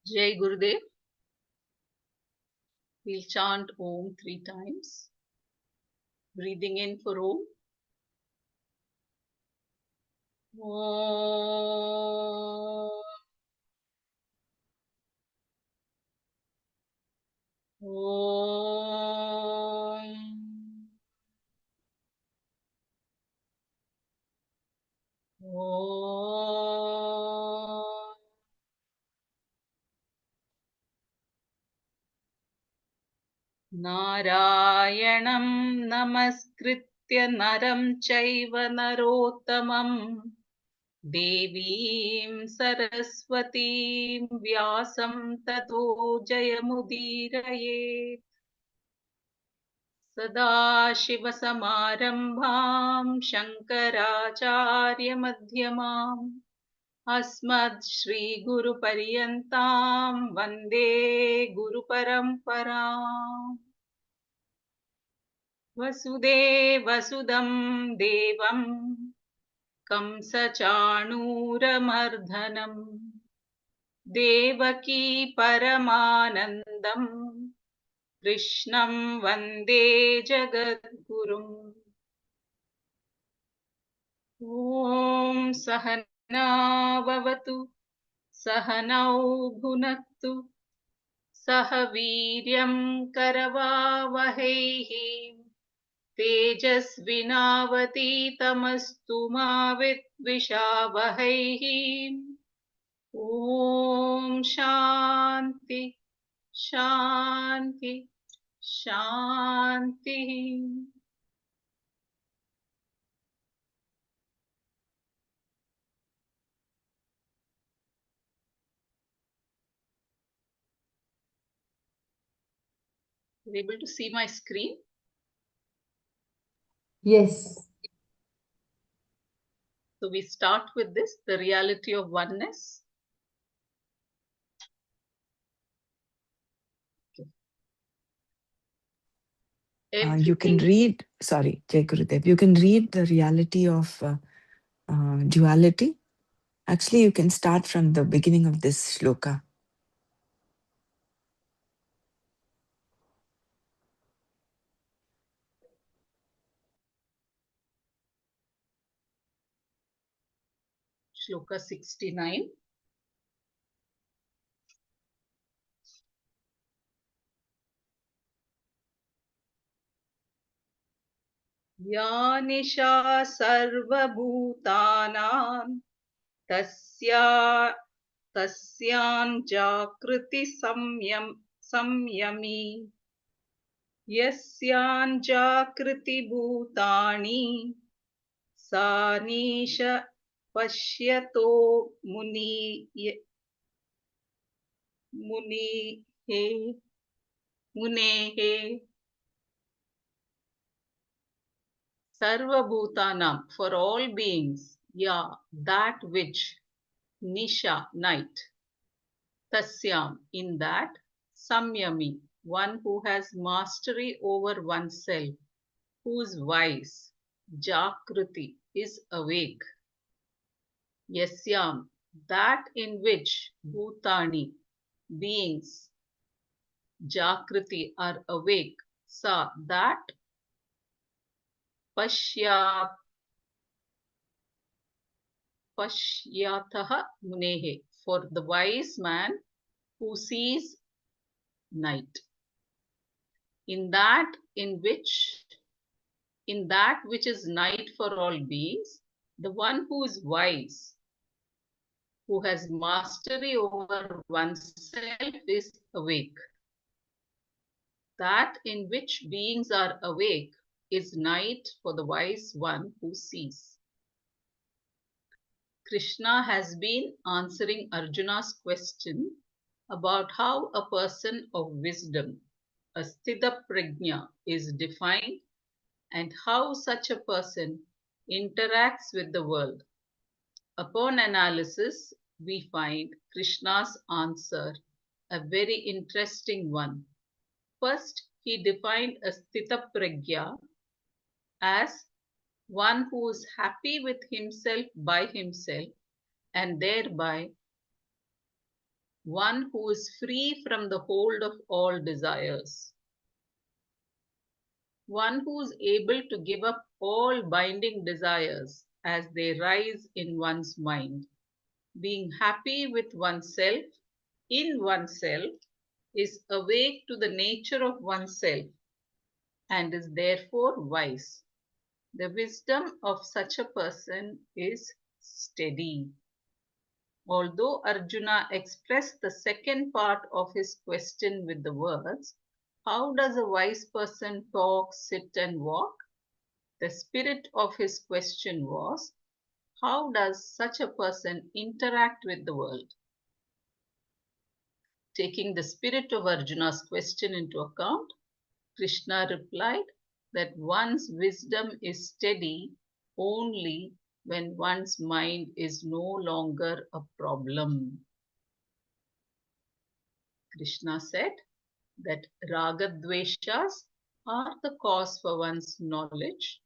Jai Gurudev. We'll chant Om 3 times. Breathing in for Om. Om. Om. Om. Narayanam namaskritya naram chaiva narottamam Devim saraswatim vyasam tato jayamudiraye सदाशिवसमारम्भां शङ्कराचार्यमध्यमाम् अस्मद्श्रीगुरुपर्यन्तां वन्दे गुरुपरम्पराम् वसुदेवसुदं देवं कंसचाणूरमर्दनं देवकी परमानन्दम् कृष्णं वन्दे जगद्गुरुम् ॐ सहना भवतु सहनौ भुनक्तु सह वीर्यं करवावहैः तेजस्विनावतीतमस्तु मा विद्विषावहैः ॐ शान्ति शान्ति शान्तिः You're able to see my screen? Yes. So we start with this, the reality of oneness. You can read, sorry, Jai Gurudev, you can read the reality of duality. Actually, you can start from the beginning of this shloka. Shloka 69. Ya nisha sarvabhutanam tasyan jakriti samyami yasyan jakriti bhutani sa nisha pashyato munehe Sarva Bhutanam, for all beings, ya, that which, Nisha, night, Tasyam, in that, Samyami, one who has mastery over oneself, who is wise, Jakriti, is awake, Yasyam, that in which, Bhutani, beings, Jakriti, are awake, Sa, that, Pashyat Pashyataha Munehe, for the wise man who sees night. In that which is night for all beings, the one who is wise, who has mastery over oneself, is awake. That in which beings are awake is night for the wise one who sees. Krishna has been answering Arjuna's question about how a person of wisdom, a sthita prajna, is defined and how such a person interacts with the world. Upon analysis, we find Krishna's answer a very interesting one. First, he defined a sthita prajna as one who is happy with himself by himself and thereby one who is free from the hold of all desires, one who is able to give up all binding desires as they rise in one's mind. Being happy with oneself, in oneself, is awake to the nature of oneself and is therefore wise. The wisdom of such a person is steady. Although Arjuna expressed the second part of his question with the words, "How does a wise person talk, sit, and walk?" The spirit of his question was, "How does such a person interact with the world?" Taking the spirit of Arjuna's question into account, Krishna replied that one's wisdom is steady only when one's mind is no longer a problem. Krishna said that ragadveshas are the cause for one's knowledge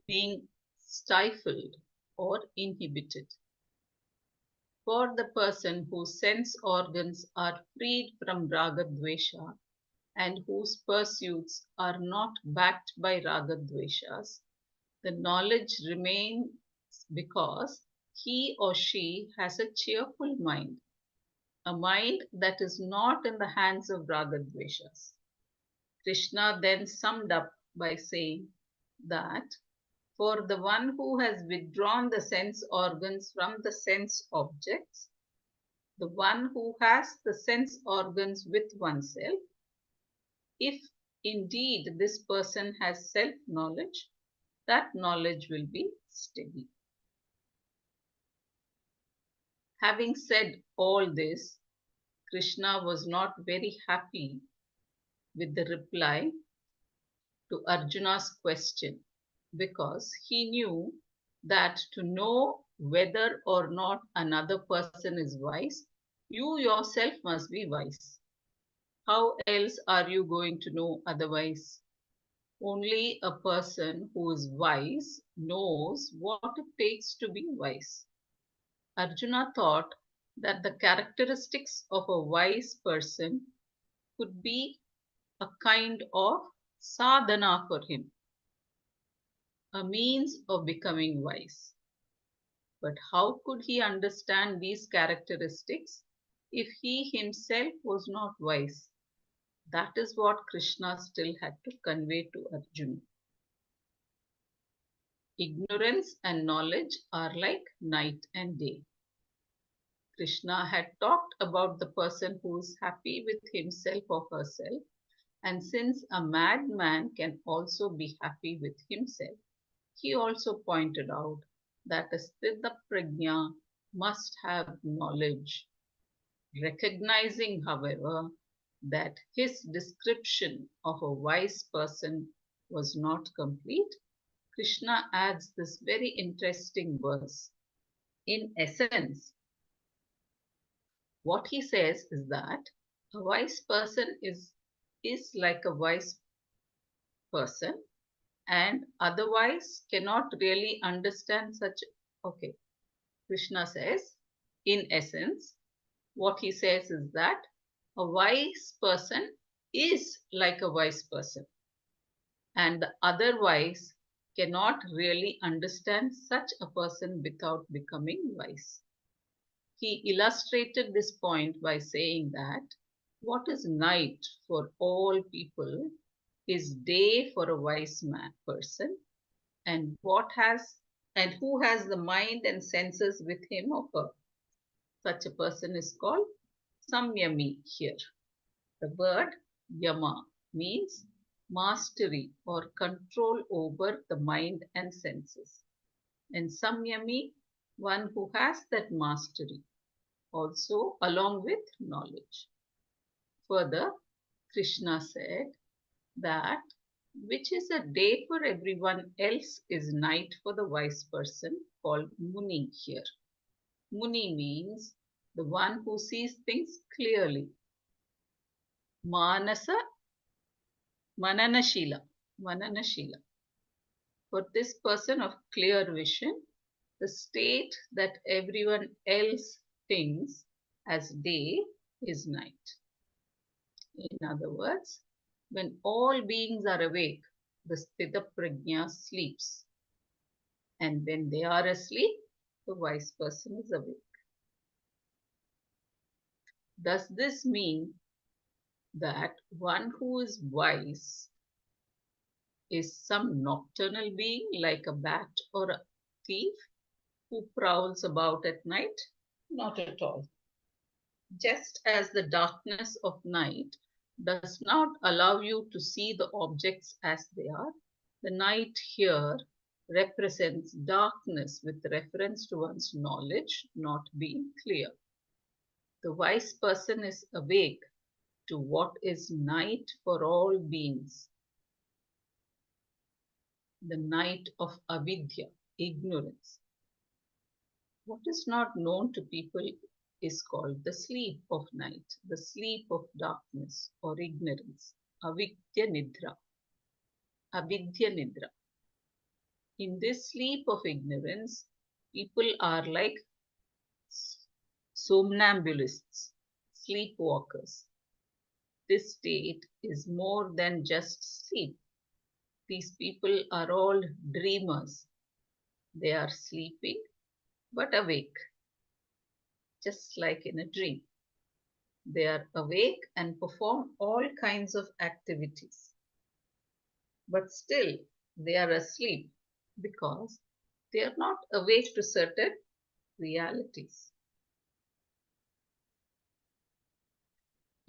being stifled or inhibited. For the person whose sense organs are freed from ragadvesha and whose pursuits are not backed by ragadveshas, the knowledge remains because he or she has a cheerful mind, a mind that is not in the hands of ragadveshas. Krishna then summed up by saying that for the one who has withdrawn the sense organs from the sense objects, the one who has the sense organs with oneself, if indeed this person has self knowledge, that knowledge will be steady. Having said all this, Krishna was not very happy with the reply to Arjuna's question because he knew that to know whether or not another person is wise, you yourself must be wise. How else are you going to know otherwise? Only a person who is wise knows what it takes to be wise. Arjuna thought that the characteristics of a wise person could be a kind of sadhana for him, a means of becoming wise. But how could he understand these characteristics if he himself was not wise? That is what Krishna still had to convey to Arjuna. Ignorance and knowledge are like night and day. Krishna had talked about the person who is happy with himself or herself, and since a madman can also be happy with himself, he also pointed out that a Siddha Prajna must have knowledge. Recognizing, however, that his description of a wise person was not complete, Krishna adds this very interesting verse. In essence, what he says is that a wise person is like a wise person and otherwise cannot really understand such. Okay, Krishna says, in essence, what he says is that a wise person is like a wise person and the otherwise cannot really understand such a person without becoming wise. He illustrated this point by saying that what is night for all people is day for a wise person, and what has and who has the mind and senses with him or her. Such a person is called samyami here. The word yama means mastery or control over the mind and senses. And samyami, one who has that mastery, also along with knowledge. Further, Krishna said that which is a day for everyone else is night for the wise person called Muni here. Muni means the one who sees things clearly. Manasa, Mananashila, Mananashila. For this person of clear vision, the state that everyone else thinks as day is night. In other words, when all beings are awake, the Sthita Prajna sleeps. And when they are asleep, the wise person is awake. Does this mean that one who is wise is some nocturnal being like a bat or a thief who prowls about at night? Not at all. Just as the darkness of night does not allow you to see the objects as they are, the night here represents darkness with reference to one's knowledge not being clear. The wise person is awake to what is night for all beings, the night of avidya, ignorance. What is not known to people is called the sleep of night, the sleep of darkness or ignorance, avidya nidra. Avidya nidra. In this sleep of ignorance, people are like somnambulists, sleepwalkers. This state is more than just sleep. These people are all dreamers. They are sleeping but awake, just like in a dream. They are awake and perform all kinds of activities. But still, they are asleep because they are not awake to certain realities.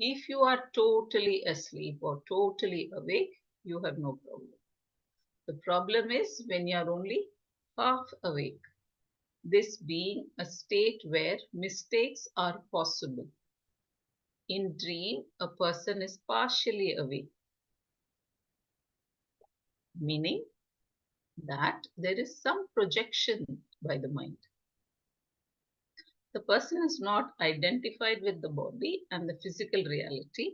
If you are totally asleep or totally awake, you have no problem. The problem is when you are only half awake, this being a state where mistakes are possible. In dream, a person is partially awake, meaning that there is some projection by the mind. The person is not identified with the body and the physical reality,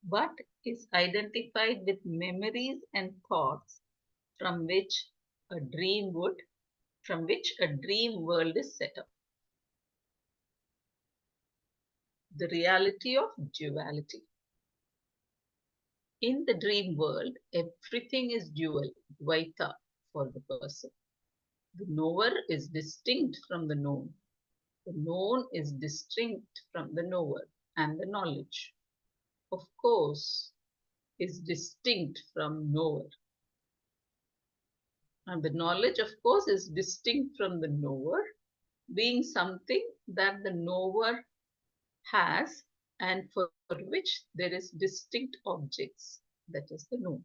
but is identified with memories and thoughts from which a dream would, from which a dream world is set up. The reality of duality. In the dream world, everything is dual, Dvaita, for the person. The knower is distinct from the known. The known is distinct from the knower, and the knowledge, of course, is distinct from knower. And the knowledge, of course, is distinct from the knower, being something that the knower has and for which there is distinct objects, that is the known.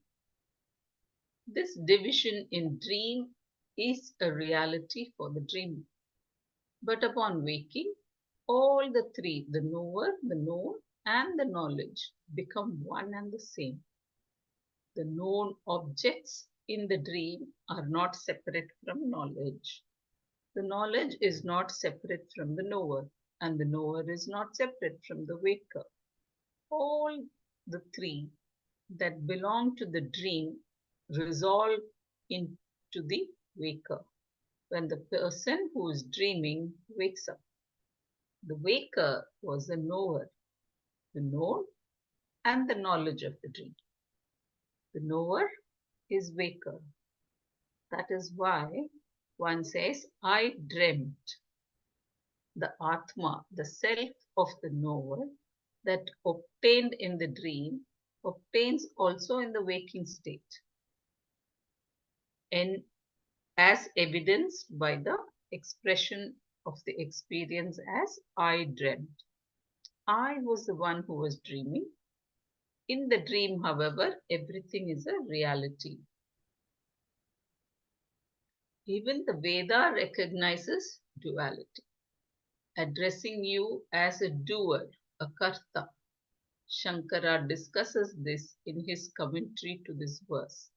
This division in dream is a reality for the dreamer. But upon waking, all the three, the knower, the known, and the knowledge, become one and the same. The known objects in the dream are not separate from knowledge. The knowledge is not separate from the knower, and the knower is not separate from the waker. All the three that belong to the dream resolve into the waker when the person who is dreaming wakes up. The waker was the knower, the known, and the knowledge of the dream. The knower is waker. That is why one says, I dreamt. The Atma, the self of the knower that obtained in the dream, obtains also in the waking state. And as evidenced by the expression of the experience as I dreamt. I was the one who was dreaming. In the dream, however, everything is a reality. Even the Veda recognizes duality, addressing you as a doer, a karta. Shankara discusses this in his commentary to this verse.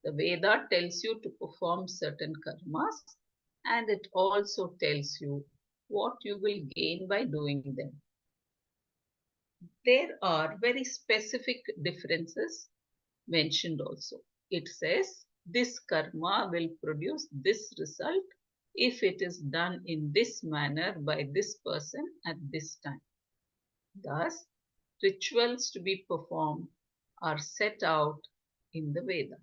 The Veda tells you to perform certain karmas, and it also tells you what you will gain by doing them. There are very specific differences mentioned also. It says this karma will produce this result if it is done in this manner by this person at this time. Thus, rituals to be performed are set out in the Veda,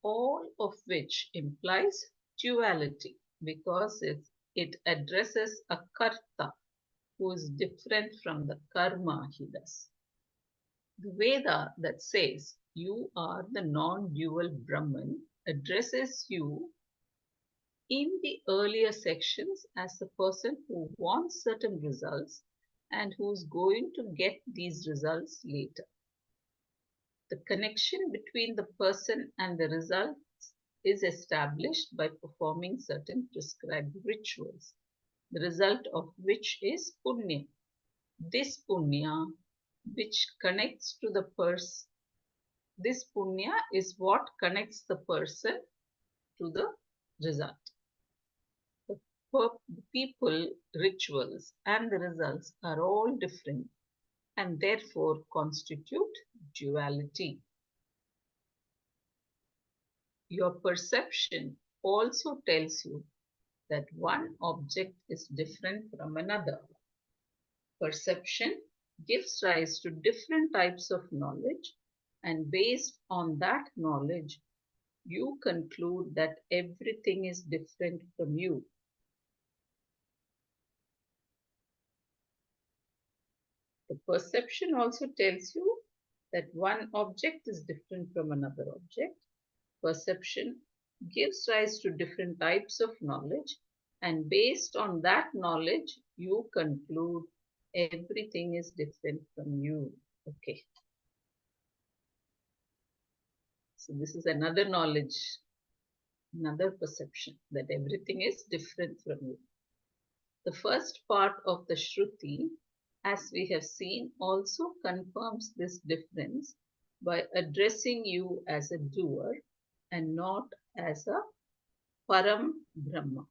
all of which implies duality because it addresses a karta who is different from the karma he does. The Veda that says you are the non-dual Brahman addresses you in the earlier sections as the person who wants certain results and who's going to get these results later. The connection between the person and the results is established by performing certain prescribed rituals, the result of which is punya. This punya, which connects to the person, this punya is what connects the person to the result. The people, rituals, and the results are all different and therefore constitute duality. Your perception also tells you that one object is different from another. Perception gives rise to different types of knowledge, and based on that knowledge, you conclude that everything is different from you. The perception also tells you that one object is different from another object. Perception gives rise to different types of knowledge, and based on that knowledge, you conclude everything is different from you. Okay. So, this is another knowledge, another perception that everything is different from you. The first part of the Shruti, as we have seen, also confirms this difference by addressing you as a doer and not as a Param Brahma.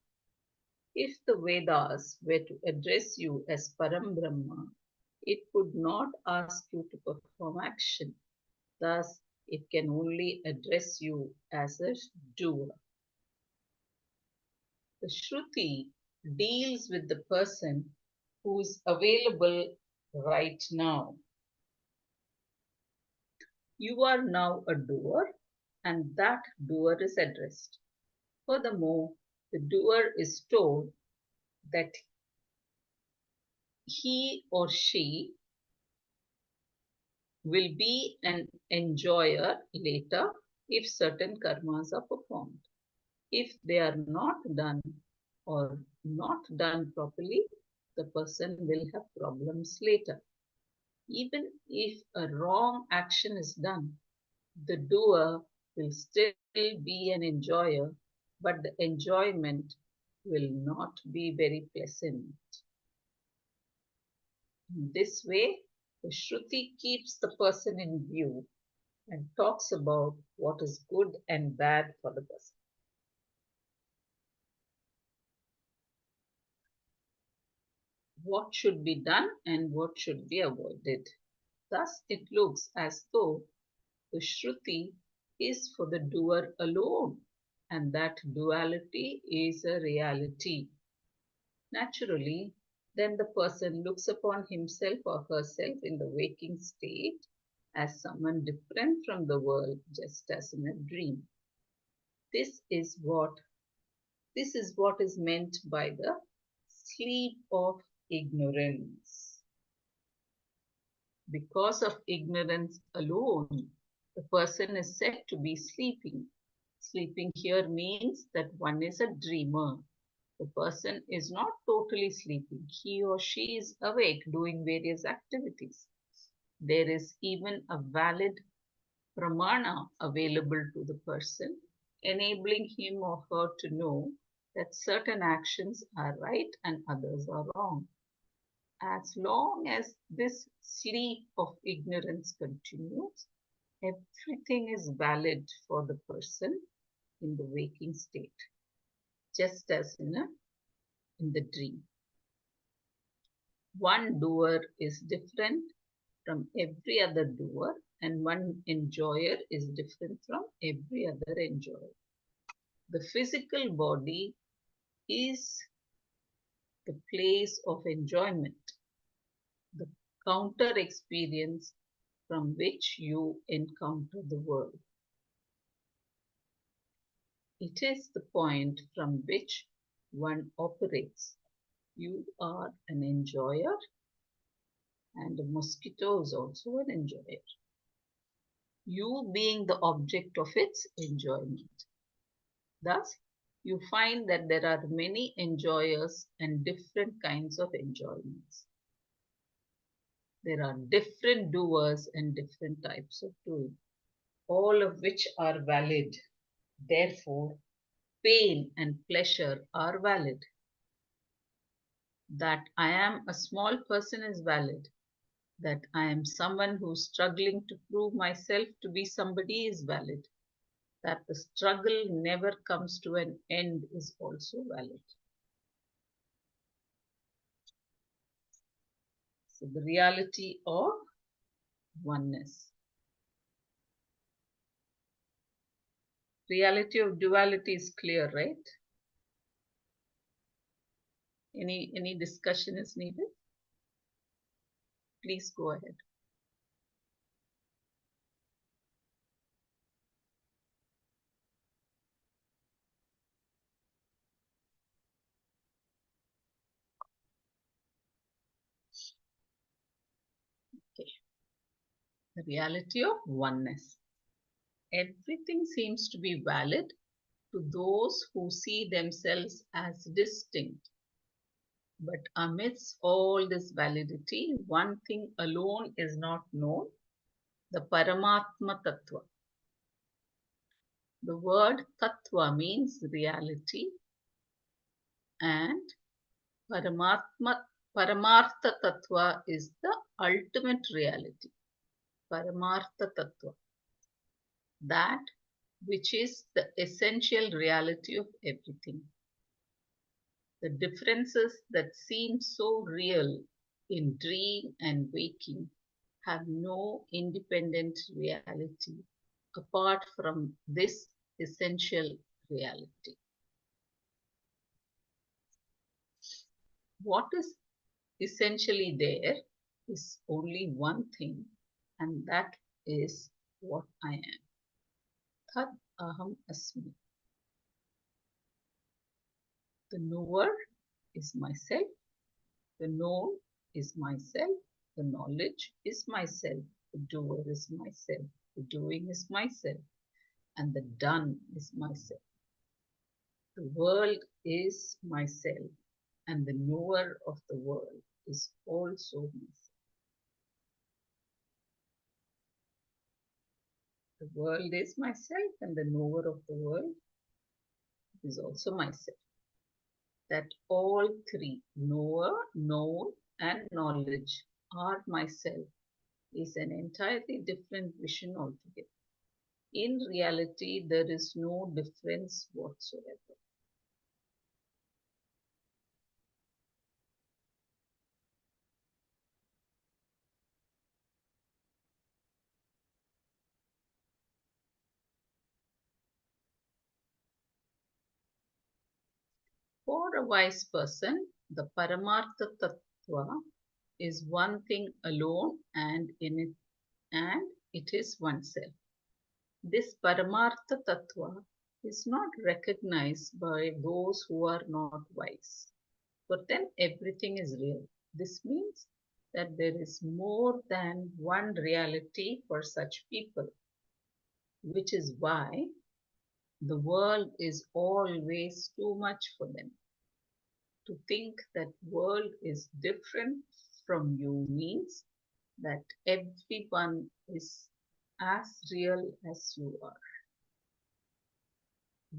If the Vedas were to address you as Param Brahma, it would not ask you to perform action. Thus, it can only address you as a doer. The Shruti deals with the person who is available right now. You are now a doer, and that doer is addressed. Furthermore, the doer is told that he or she will be an enjoyer later if certain karmas are performed. If they are not done or not done properly, the person will have problems later. Even if a wrong action is done, the doer will still be an enjoyer, but the enjoyment will not be very pleasant. In this way, the Shruti keeps the person in view and talks about what is good and bad for the person. What should be done and what should be avoided. Thus, it looks as though the Shruti is for the doer alone, and that duality is a reality. Naturally, then the person looks upon himself or herself in the waking state as someone different from the world, just as in a dream. This is what is meant by the sleep of ignorance. Because of ignorance alone, the person is said to be sleeping. Sleeping here means that one is a dreamer. The person is not totally sleeping. He or she is awake doing various activities. There is even a valid pramana available to the person, enabling him or her to know that certain actions are right and others are wrong. As long as this sleep of ignorance continues, everything is valid for the person in the waking state, just as in the dream. One doer is different from every other doer, and one enjoyer is different from every other enjoyer. The physical body is the place of enjoyment, the counter experience from which you encounter the world. It is the point from which one operates. You are an enjoyer, and a mosquito is also an enjoyer. You being the object of its enjoyment. Thus, you find that there are many enjoyers and different kinds of enjoyments. There are different doers and different types of doing, all of which are valid. Therefore, pain and pleasure are valid. That I am a small person is valid. That I am someone who's struggling to prove myself to be somebody is valid. That the struggle never comes to an end is also valid. So the reality of oneness. Reality of duality is clear, right? Any discussion is needed? Please go ahead. Okay. The reality of oneness. Everything seems to be valid to those who see themselves as distinct. But amidst all this validity, one thing alone is not known, the Paramatma Tattva. The word Tattva means reality, and Paramartha Tattva is the ultimate reality. Paramartha Tattva, that which is the essential reality of everything. The differences that seem so real in dream and waking have no independent reality apart from this essential reality. What is essentially there is only one thing, and that is what I am. Tad aham asmi. The knower is myself, the known is myself, the knowledge is myself, the doer is myself, the doing is myself, and the done is myself. The world is myself, and the knower of the world is also myself. The world is myself, and the knower of the world is also myself. That all three, knower, known, and knowledge, are myself is an entirely different vision altogether. In reality, there is no difference whatsoever. For a wise person, the Paramartha Tattva is one thing alone and it is oneself. This Paramartha Tattva is not recognized by those who are not wise. For them, everything is real. This means that there is more than one reality for such people, which is why the world is always too much for them. To think that world is different from you means that everyone is as real as you are.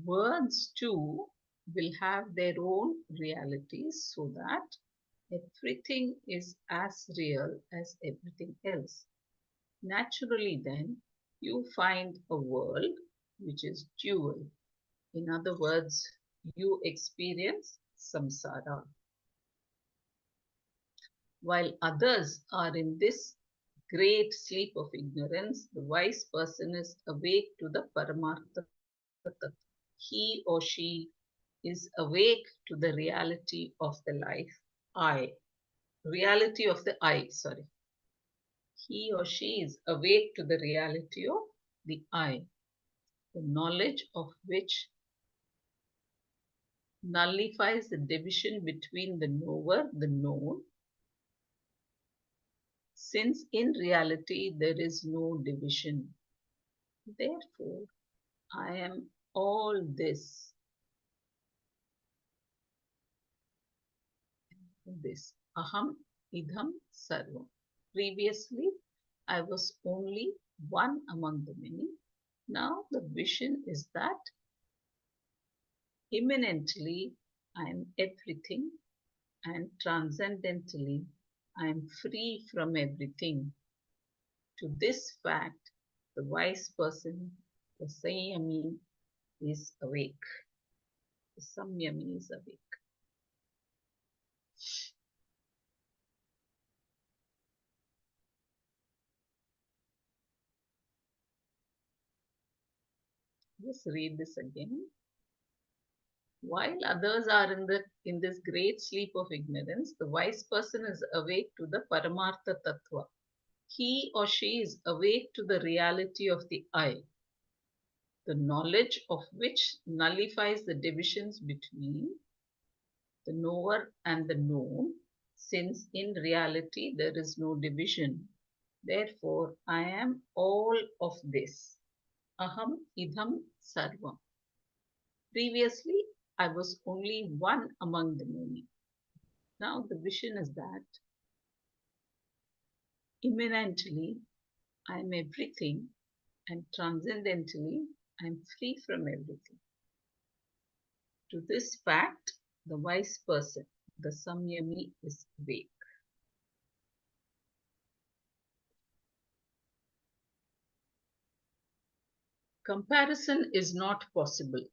Words too will have their own realities so that everything is as real as everything else. Naturally, then, you find a world which is dual. In other words, you experience samsara. While others are in this great sleep of ignorance, the wise person is awake to the Paramartha Tattva. He or she is awake to the reality of the life I. Reality of the I, sorry. He or she is awake to the reality of the I, the knowledge of which nullifies the division between the knower, the known, since in reality there is no division. Therefore, I am all this. Aham, idham, sarvam. Previously, I was only one among the many. Now the vision is that immanently I am everything and transcendentally I am free from everything. To this fact, the wise person, the Samyami, is awake. The Samyami is awake. Let's read this again. While others are in this great sleep of ignorance, the wise person is awake to the Paramartha Tattva. He or she is awake to the reality of the I, the knowledge of which nullifies the divisions between the knower and the known, since in reality there is no division. Therefore, I am all of this. Aham idham sarvam. Previously, I was only one among the many. Now the vision is that immanently I am everything and transcendently I am free from everything. To this fact, the wise person, the Samyami, is awake. Comparison is not possible.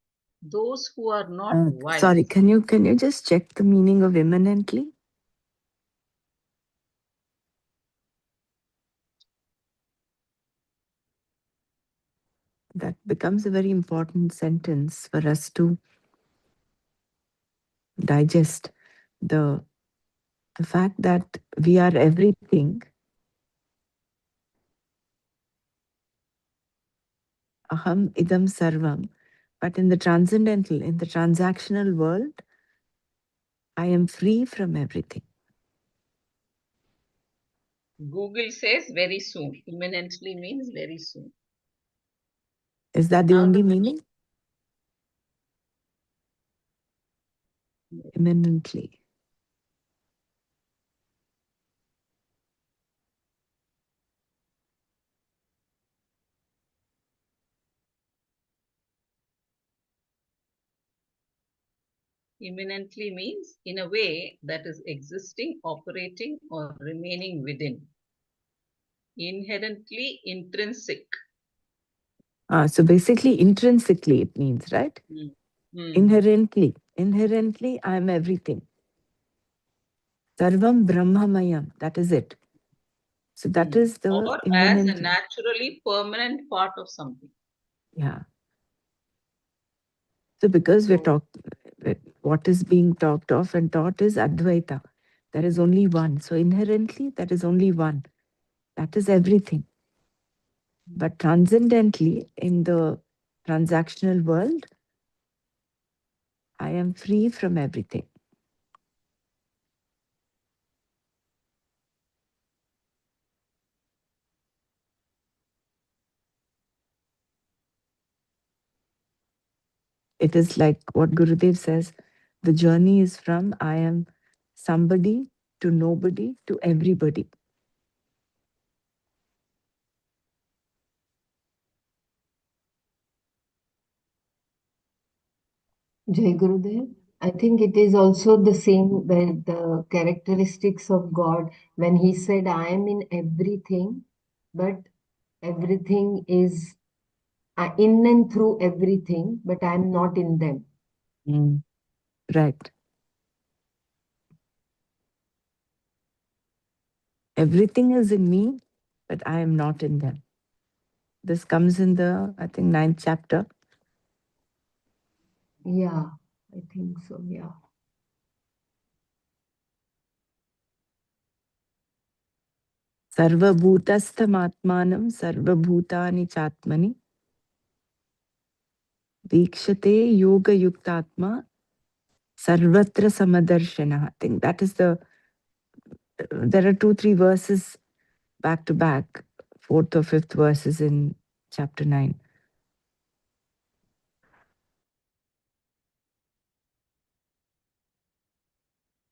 Those who are not Sorry, wise, can you just check the meaning of imminently? That becomes a very important sentence for us to digest. The fact that we are everything, aham idam sarvam, but in the transcendental, in the transactional world, I am free from everything. Google says very soon. Imminently means very soon. Is that the Now only the meaning? Imminently. imminently means in a way that is existing, operating, or remaining within. Inherently intrinsic. So basically, intrinsically, it means, right? Mm. Mm. Inherently, I am everything. Sarvam Brahmamayam, that is it. So that Mm. is the Or as a imminently. naturally permanent part of something. Yeah. So because we're So, talking, what is being talked of and taught is Advaita. There is only one. So inherently, that is only one. That is everything. But transcendently, in the transactional world, I am free from everything. It is like what Gurudev says, the journey is from I am somebody to nobody to everybody. Jai Gurudev. I think it is also the same where the characteristics of God, when He said, I am in everything, but everything is in and through everything, but I am not in them. Mm, right. Everything is in me, but I am not in them. This comes in the, I think, ninth chapter. Yeah, I think so, yeah. Sarvabhutasthamatmanam sarvabhutani chatmani Vikshate yoga yuktatma sarvatra samadarshana. I think that is there are 2-3 verses back to back, fourth or fifth verses in chapter 9.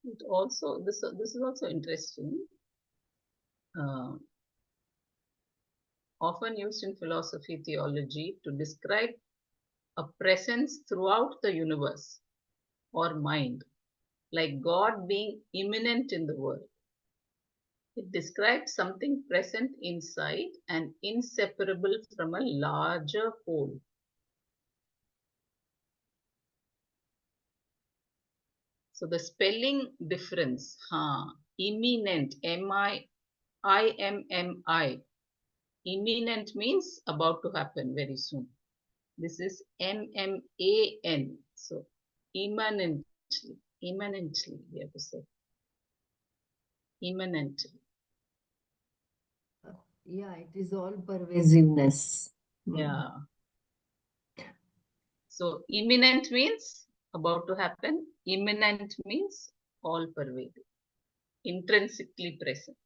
It also, this is also interesting. Often used in philosophy theology to describe a presence throughout the universe or mind, like God being immanent in the world. It describes something present inside and inseparable from a larger whole. So the spelling difference, imminent, M-I-M-M-I. Imminent means about to happen very soon. This is M-M-A-N. So immanently, we have to say. Immanently. Yeah, it is all pervasiveness. Yeah. So imminent means about to happen. Imminent means all pervading, intrinsically present.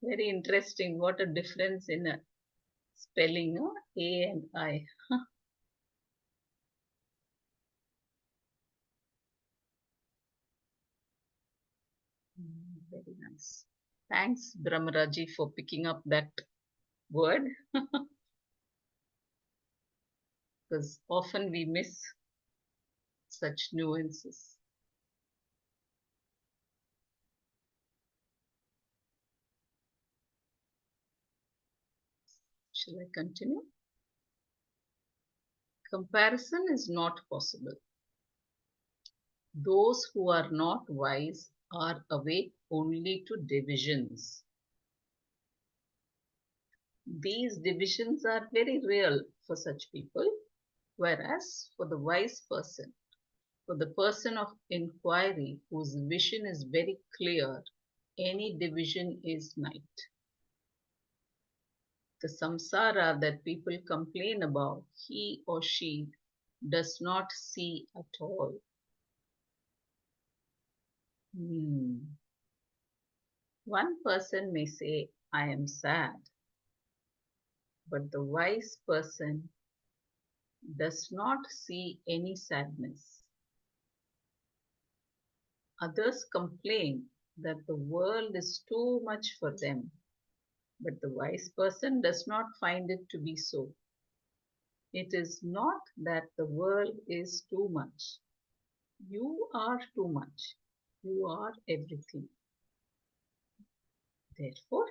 Very interesting. What a difference in a spelling, no? A and I. Very nice. Thanks, Brahmaraji, for picking up that word because often we miss such nuances. Shall I continue? Comparison is not possible. Those who are not wise are awake only to divisions. These divisions are very real for such people, whereas for the wise person, for the person of inquiry whose vision is very clear, any division is night. The samsara that people complain about, he or she does not see at all. One person may say, I am sad, but the wise person does not see any sadness. Others complain that the world is too much for them, but the wise person does not find it to be so. It is not that the world is too much. You are too much. You are everything. Therefore,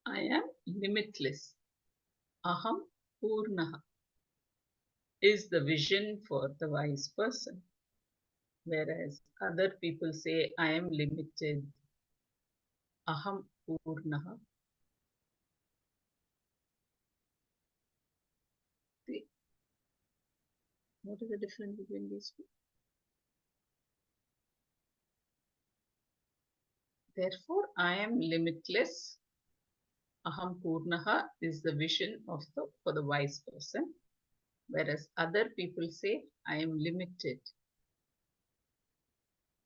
I am limitless. Aham Purnaha is the vision for the wise person. Whereas other people say, I am limited. Aham Purnaha. What is the difference between these two? Therefore, I am limitless. Aham Purnaha is the vision of for the wise person. Whereas other people say, I am limited.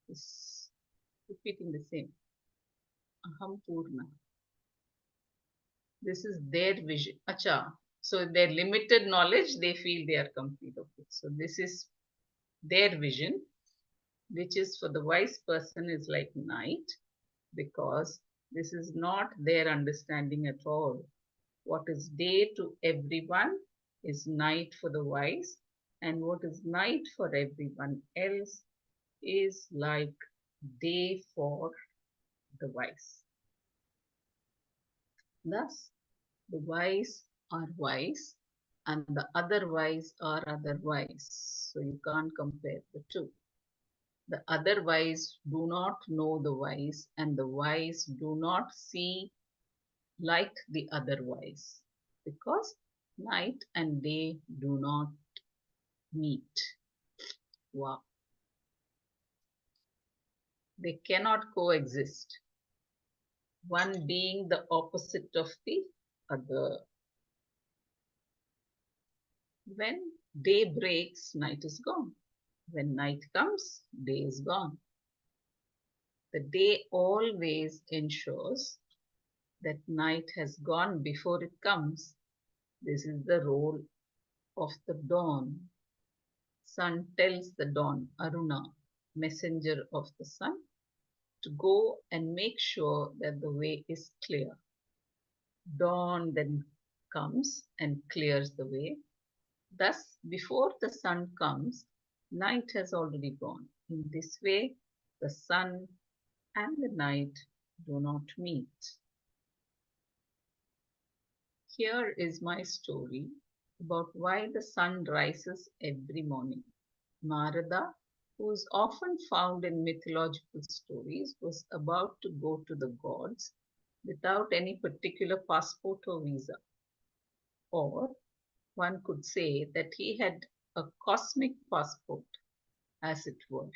It's repeating the same. Aham Purnaha. This is their vision. Acha. So their limited knowledge, they feel they are complete. Okay. So this is their vision, which is for the wise person is like night, because this is not their understanding at all. What is day to everyone is night for the wise, and what is night for everyone else is like day for the wise. Thus, the wise are wise and the other wise are otherwise. So you can't compare the two. The other wise do not know the wise, and the wise do not see like the other wise, because night and day do not meet. Wow. They cannot coexist, one being the opposite of the other. When day breaks, night is gone. When night comes, day is gone. The day always ensures that night has gone before it comes. This is the role of the dawn. Sun tells the dawn, Aruna, messenger of the sun, to go and make sure that the way is clear. Dawn then comes and clears the way. Thus, before the sun comes, night has already gone. In this way, the sun and the night do not meet. Here is my story about why the sun rises every morning. Narada, who is often found in mythological stories, was about to go to the gods without any particular passport or visa. Or one could say that he had a cosmic passport, as it were,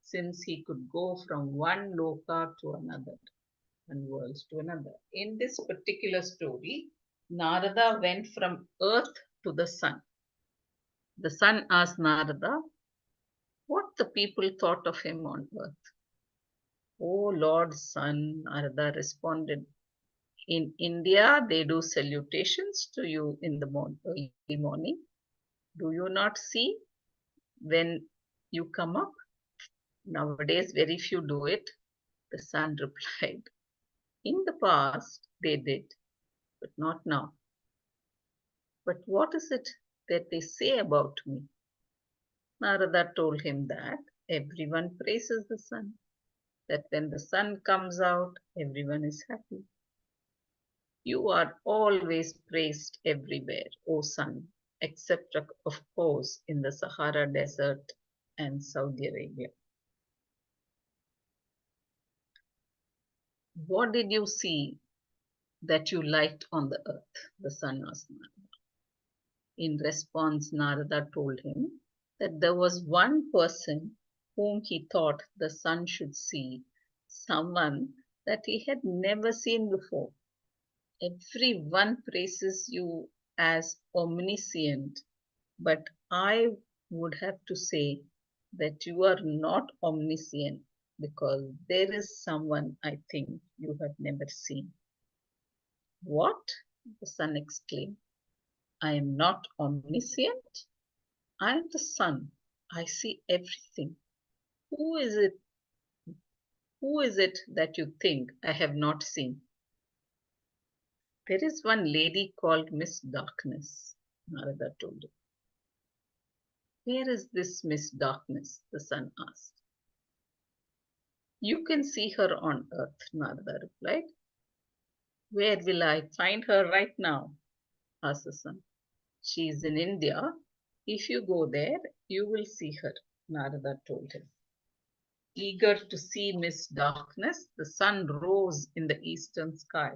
since he could go from one loka to another, one world to another. In this particular story, Narada went from earth to the sun. The sun asked Narada what the people thought of him on earth. Oh Lord Sun, Narada responded, in India they do salutations to you in the early morning. Do you not see when you come up? Nowadays very few do it. The sun replied, in the past they did, but not now. But what is it that they say about me? Narada told him that everyone praises the sun, that when the sun comes out, everyone is happy. You are always praised everywhere, O sun, except, of course, in the Sahara Desert and Saudi Arabia. What did you see that you liked on the earth? The sun asked Narada. In response, Narada told him that there was one person whom he thought the sun should see, someone that he had never seen before. Everyone praises you as omniscient, but I would have to say that you are not omniscient because there is someone I think you have never seen. What? The sun exclaimed. I am not omniscient. I am the sun. I see everything. Who is it? Who is it that you think I have not seen? There is one lady called Miss Darkness, Narada told him. Where is this Miss Darkness? The sun asked. You can see her on earth, Narada replied. Where will I find her right now? Asked the sun. She is in India. If you go there, you will see her, Narada told him. Eager to see Miss Darkness, the sun rose in the eastern sky.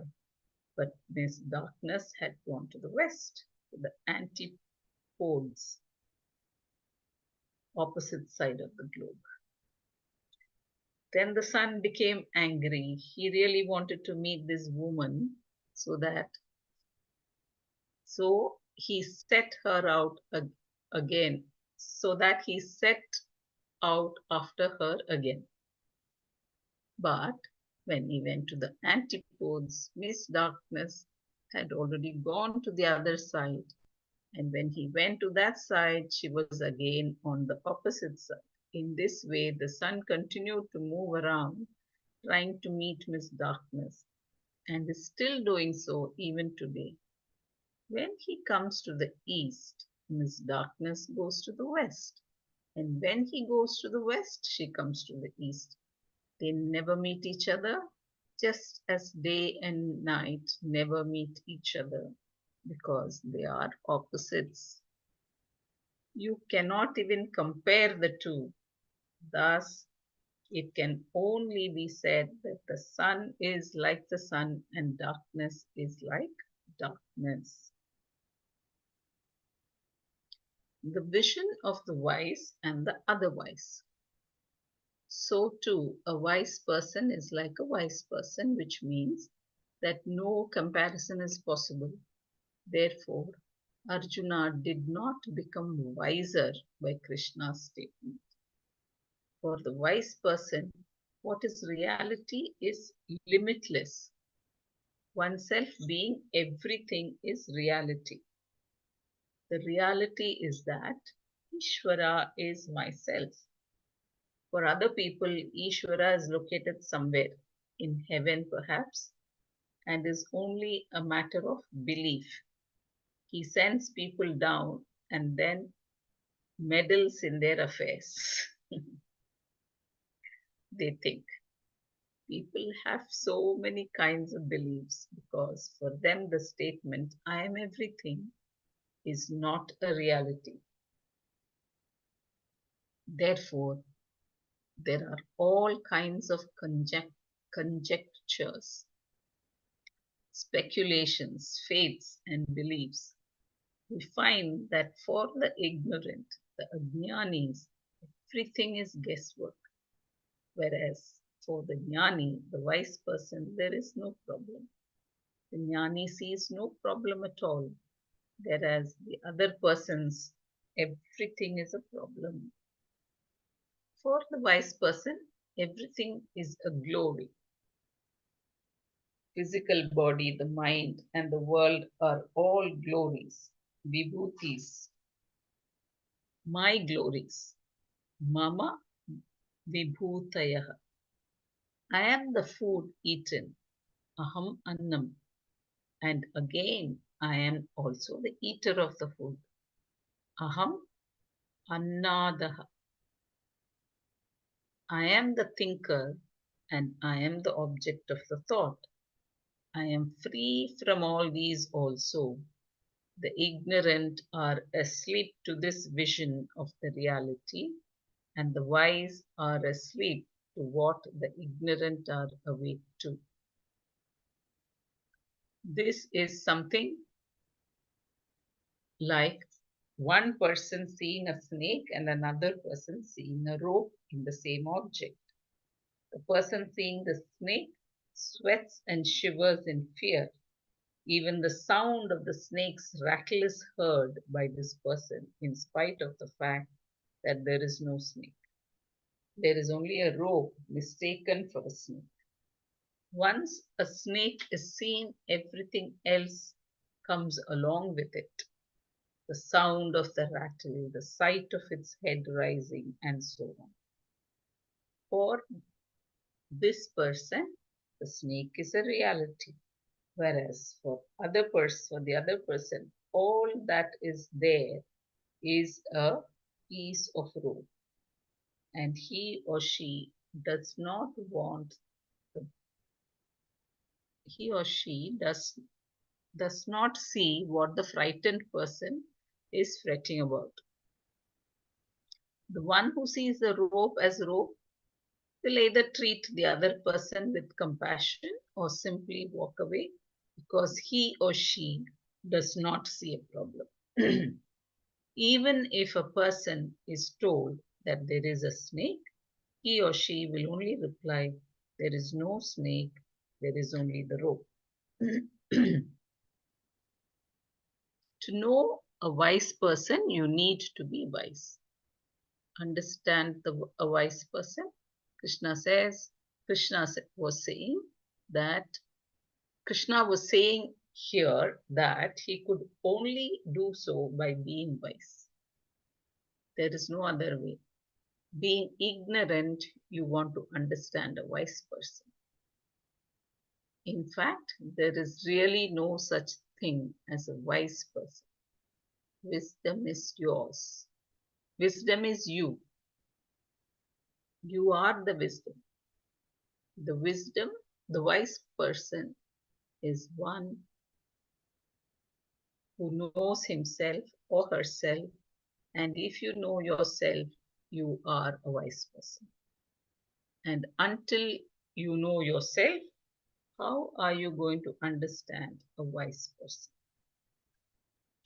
But Miss Darkness had gone to the west, to the antipodes, opposite side of the globe. Then the sun became angry. He really wanted to meet this woman so he set her out again, so that he set out after her again. But when he went to the antipodes, Miss Darkness had already gone to the other side. And when he went to that side, she was again on the opposite side. In this way, the sun continued to move around, trying to meet Miss Darkness, and is still doing so even today. When he comes to the east, Miss Darkness goes to the west. And when he goes to the west, she comes to the east. They never meet each other, just as day and night never meet each other because they are opposites. You cannot even compare the two. Thus, it can only be said that the sun is like the sun and darkness is like darkness. the vision of the wise and the otherwise. So too, a wise person is like a wise person, which means that no comparison is possible. Therefore, Arjuna did not become wiser by Krishna's statement. For the wise person, what is reality is limitless. Oneself being everything is reality. The reality is that Ishvara is myself. For other people, Ishvara is located somewhere in heaven, perhaps, and is only a matter of belief. He sends people down and then meddles in their affairs. They think people have so many kinds of beliefs because for them the statement, I am everything, is not a reality. Therefore, there are all kinds of conjectures, speculations, faiths, and beliefs. We find that for the ignorant, the ajnanis, everything is guesswork, whereas for the jnani, the wise person, there is no problem. The jnani sees no problem at all, whereas the other persons, everything is a problem. For the wise person, everything is a glory. Physical body, the mind, and the world are all glories, vibhutis, my glories, mama vibhutayah. I am the food eaten, aham annam, and again I am also the eater of the food, aham annadaha. I am the thinker and I am the object of the thought. I am free from all these also. The ignorant are asleep to this vision of the reality, and the wise are asleep to what the ignorant are awake to. This is something like one person seeing a snake and another person seeing a rope in the same object. The person seeing the snake sweats and shivers in fear. Even the sound of the snake's rattle is heard by this person, in spite of the fact that there is no snake. There is only a rope mistaken for a snake. Once a snake is seen, everything else comes along with it. The sound of the rattle, the sight of its head rising, and so on. For this person, the snake is a reality. Whereas for the other person, all that is there is a piece of rope, and he or she does not want he or she does not see what the frightened person is fretting about. The one who sees the rope as rope will either treat the other person with compassion or simply walk away because he or she does not see a problem. Even if a person is told that there is a snake, he or she will only reply, there is no snake, there is only the rope. To know a wise person, you need to be wise. Understand a wise person. Krishna says, Krishna was saying that Krishna was saying here that he could only do so by being wise. There is no other way. Being ignorant, you want to understand a wise person. In fact, there is really no such thing as a wise person. Wisdom is yours. Wisdom is you. You are the wisdom. The wisdom, the wise person is one who knows himself or herself. And if you know yourself, you are a wise person. And until you know yourself, how are you going to understand a wise person?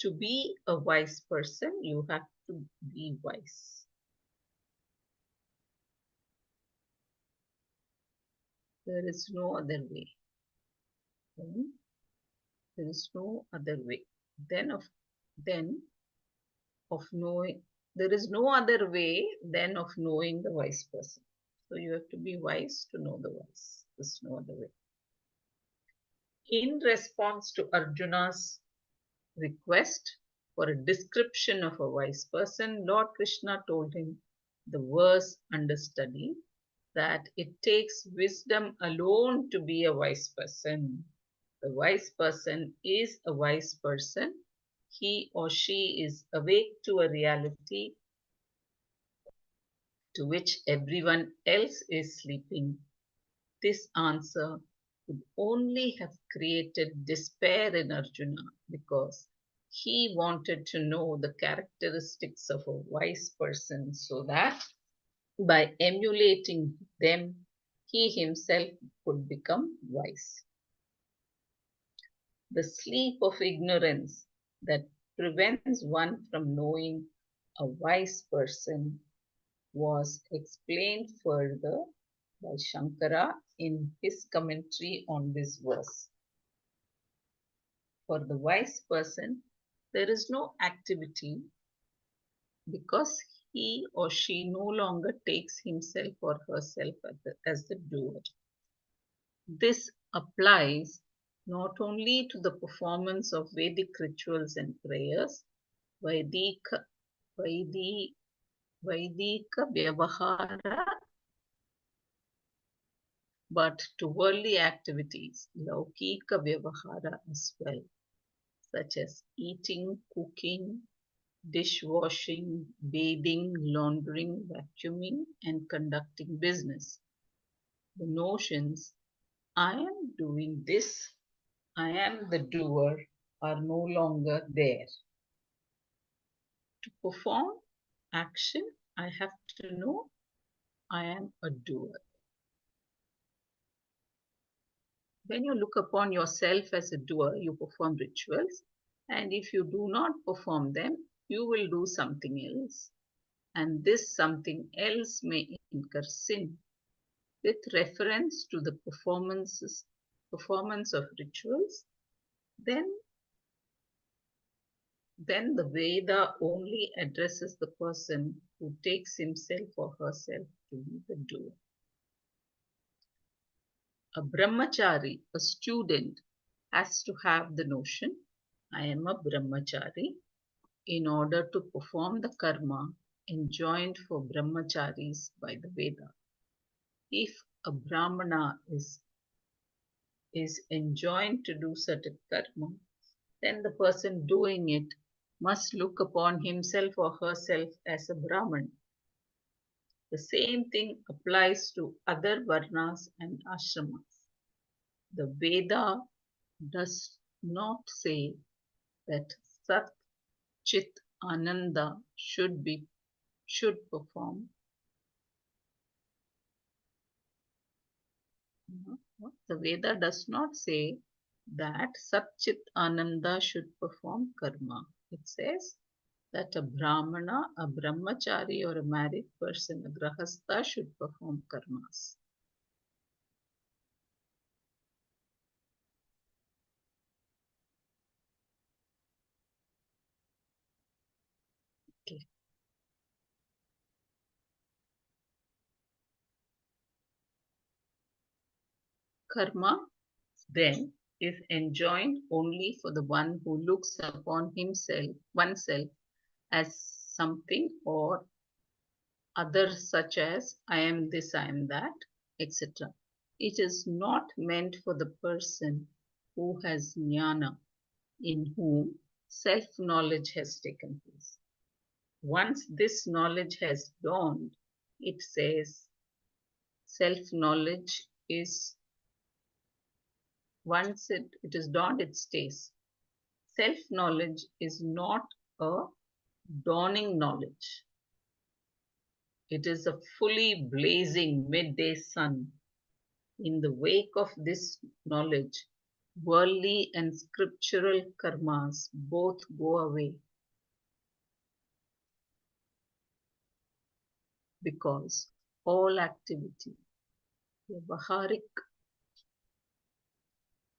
To be a wise person, you have to be wise. There is no other way. There is no other way. Then of then of knowing there is no other way than of knowing the wise person. So you have to be wise to know the wise. There's no other way. In response to Arjuna's request for a description of a wise person, Lord Krishna told him the verse under study that it takes wisdom alone to be a wise person. The wise person is a wise person. He or she is awake to a reality to which everyone else is sleeping. This answer could only have created despair in Arjuna because he wanted to know the characteristics of a wise person so that by emulating them, he himself could become wise. The sleep of ignorance that prevents one from knowing a wise person was explained further by Shankara in his commentary on this verse. For the wise person, there is no activity because he or she no longer takes himself or herself as the doer. This applies not only to the performance of Vedic rituals and prayers, Vaidika, Vaidi, Vaidika Vyavahara, but to worldly activities, Laukika Vyavahara as well, such as eating, cooking, dishwashing, bathing, laundering, vacuuming, and conducting business. The notions, I am doing this, I am the doer, are no longer there. To perform action, I have to know I am a doer. When you look upon yourself as a doer, you perform rituals, and if you do not perform them, you will do something else, and this something else may incur sin. With reference to the performance of rituals, then the Veda only addresses the person who takes himself or herself to be the doer. A brahmachari, a student, has to have the notion, I am a brahmachari, in order to perform the karma enjoined for brahmacharis by the Veda. If a brahmana is enjoined to do certain karma, then the person doing it must look upon himself or herself as a Brahman. The same thing applies to other varnas and ashramas. The Veda does not say that Sat Chit Ananda should perform. The Veda does not say that Sat Chit Ananda should perform karma. It says that a brahmana, a brahmachari, or a married person, a grahastha, should perform karmas. Okay. Karma then is enjoined only for the one who looks upon oneself as something or other, such as I am this, I am that, etc. It is not meant for the person who has jnana, in whom self-knowledge has taken place. Once this knowledge has dawned, it says self-knowledge is, once it is dawned, it stays. Self-knowledge is not a dawning knowledge. It is a fully blazing midday sun. In the wake of this knowledge, worldly and scriptural karmas both go away because all activity, Vyavaharik,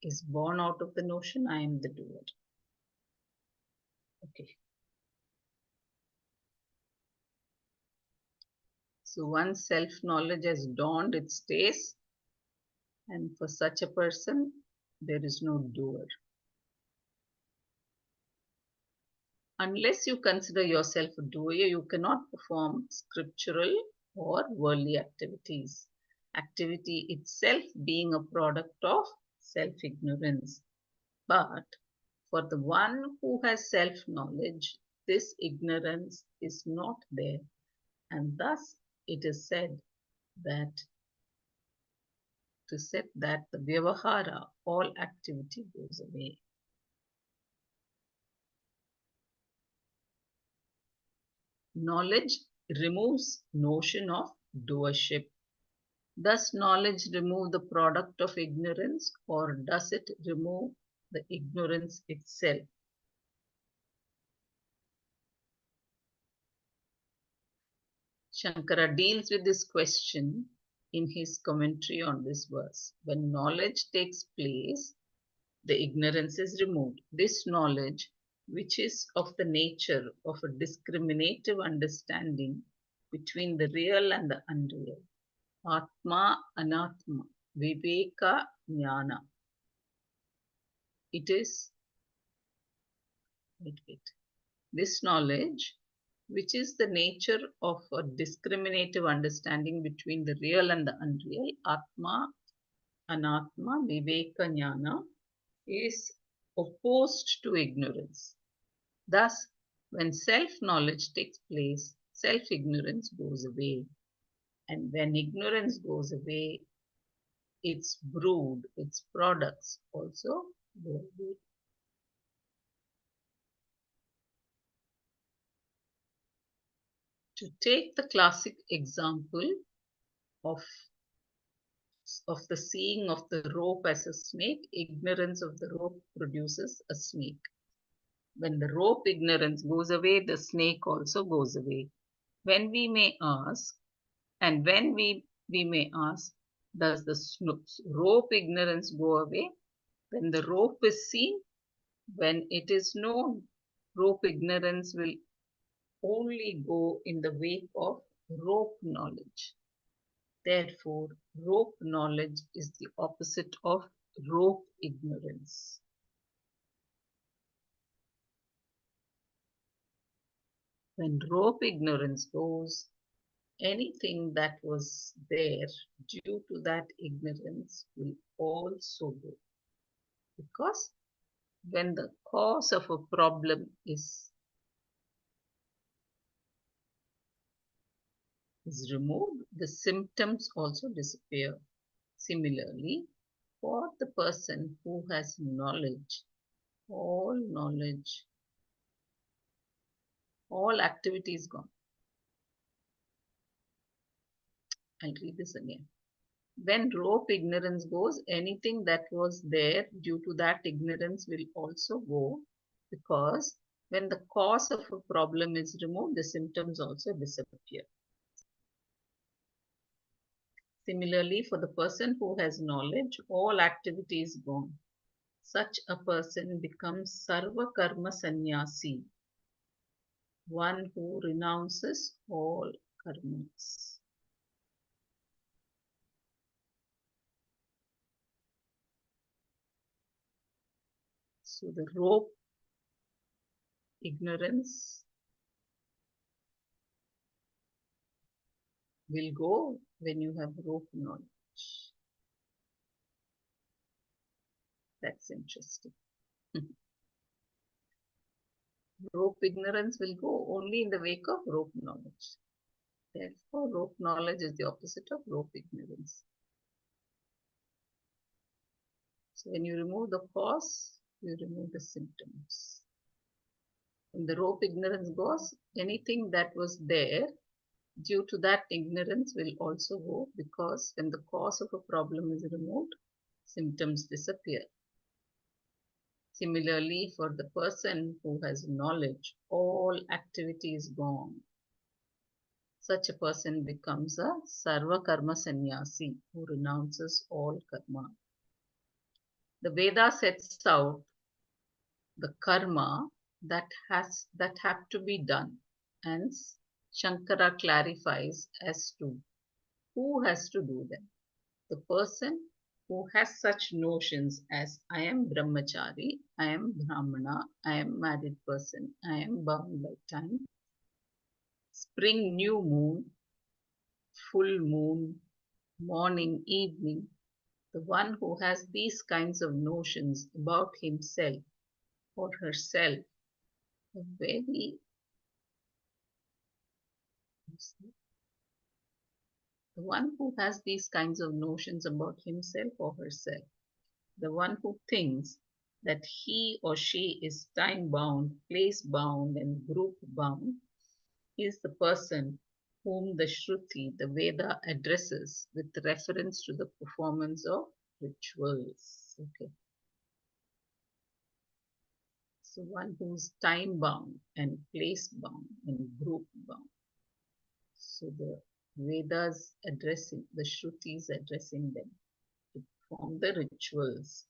is born out of the notion I am the doer. Okay. So once self-knowledge has dawned, it stays, and for such a person, there is no doer. Unless you consider yourself a doer, you cannot perform scriptural or worldly activities. Activity itself being a product of self-ignorance. But for the one who has self-knowledge, this ignorance is not there. And thus it is said that the vyavahara, all activity goes away. Knowledge removes notion of doership. Does knowledge remove the product of ignorance, or does it remove the ignorance itself? Shankara deals with this question in his commentary on this verse. When knowledge takes place, the ignorance is removed. This knowledge, which is of the nature of a discriminative understanding between the real and the unreal, Atma, Anatma, Viveka, Jnana. It is, wait. This knowledge, which is the nature of a discriminative understanding between the real and the unreal, Atma, Anatma, Viveka, Jnana, is opposed to ignorance. Thus, when self-knowledge takes place, self-ignorance goes away. And when ignorance goes away, its brood, its products also go away. To take the classic example of, of the seeing of the rope as a snake, ignorance of the rope produces a snake. When the rope ignorance goes away, the snake also goes away. When we may ask, and when we may ask, does the rope ignorance go away? When the rope is seen, when it is known, rope ignorance will only go in the wake of rope knowledge. Therefore, rope knowledge is the opposite of rope ignorance. When rope ignorance goes, anything that was there due to that ignorance will also go. Because when the cause of a problem is removed, the symptoms also disappear. Similarly, for the person who has knowledge, all activity is gone. I'll read this again. When rope ignorance goes, anything that was there due to that ignorance will also go, because when the cause of a problem is removed, the symptoms also disappear. Similarly, for the person who has knowledge, all activity is gone. Such a person becomes sarva karma sannyasi, one who renounces all karmas. So the rope ignorance will go when you have rope knowledge. That's interesting. Rope ignorance will go only in the wake of rope knowledge. Therefore, rope knowledge is the opposite of rope ignorance. So when you remove the cause, you remove the symptoms. When the rope ignorance goes, anything that was there due to that ignorance will also go, because when the cause of a problem is removed, symptoms disappear. Similarly, for the person who has knowledge, all activity is gone. Such a person becomes a sarva karma sannyasi who renounces all karma. The Veda sets out the karma that have to be done, and Shankara clarifies as to who has to do them. The person who has such notions as I am brahmachari, I am brahmana, I am married person, I am bound by time, spring, new moon, full moon, morning, evening, the one who has these kinds of notions about himself or herself, a very the one who has these kinds of notions about himself or herself, the one who thinks that he or she is time bound, place bound, and group bound, is the person whom the Shruti, the Veda, addresses with reference to the performance of rituals. Okay. So one who's time bound and place bound and group bound. So the Vedas addressing, the Shrutis addressing them to perform the rituals.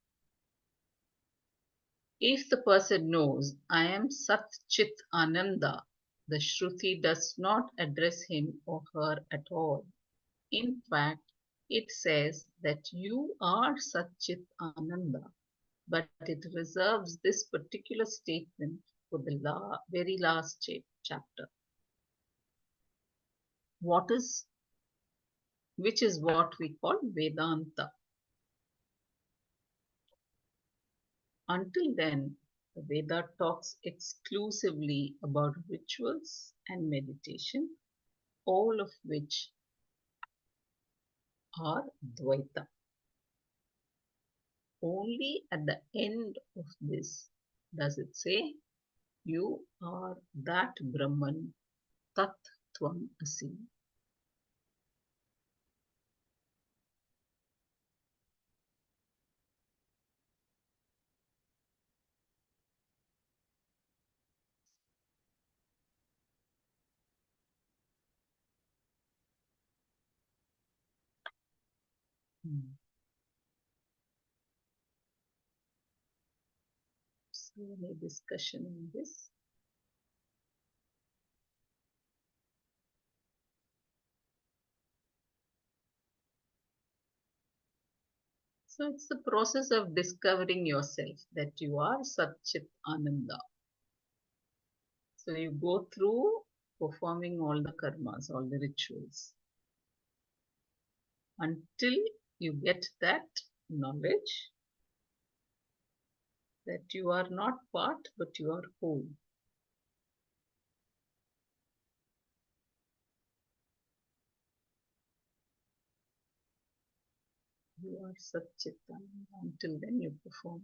If the person knows I am Sat Chit Ananda, the Shruti does not address him or her at all. In fact, it says that you are Sat Chit Ananda, but it reserves this particular statement for the very last chapter. What is, which is what we call Vedanta. Until then, the Veda talks exclusively about rituals and meditation, all of which are Dvaita. Only at the end of this does it say, you are that Brahman, Tat Tvam Asi. So, any discussion on this? So, it's the process of discovering yourself that you are Satchit Ananda. So, you go through performing all the karmas, all the rituals, until you get that knowledge that you are not part but you are whole. You are Satchitananda. Until then, you perform.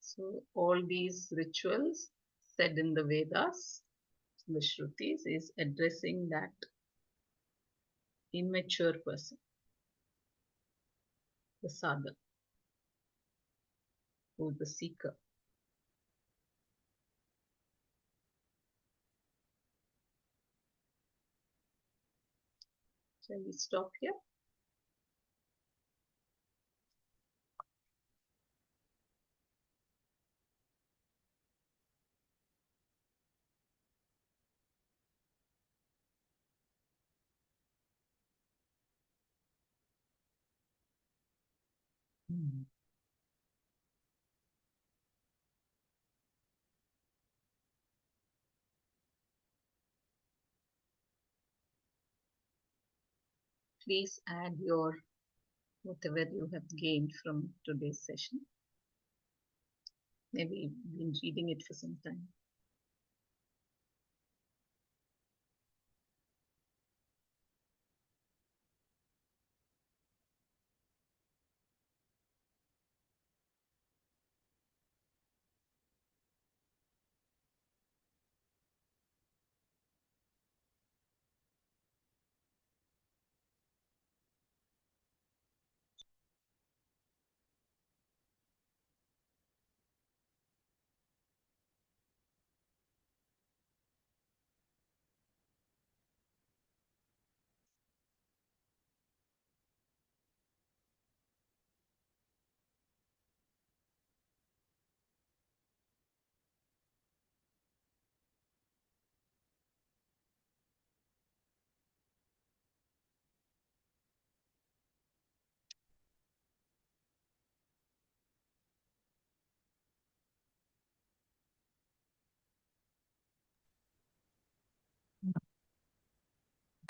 So, all these rituals said in the Vedas, the Shrutis, is addressing that immature person, the sadhak, who is the seeker. Shall we stop here? Please add your whatever you have gained from today's session. Maybe you've been reading it for some time.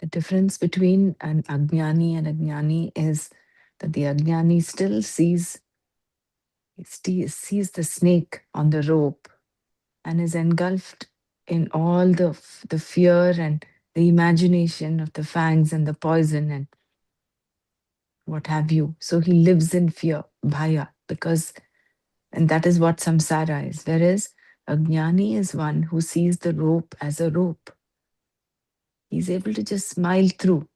The difference between an Ajnani and Ajnani is that the Ajnani still sees the snake on the rope and is engulfed in all the fear and the imagination of the fangs and the poison and what have you. So he lives in fear, bhaya, because, and that is what samsara is. Whereas Ajnani is one who sees the rope as a rope. He's able to just smile through.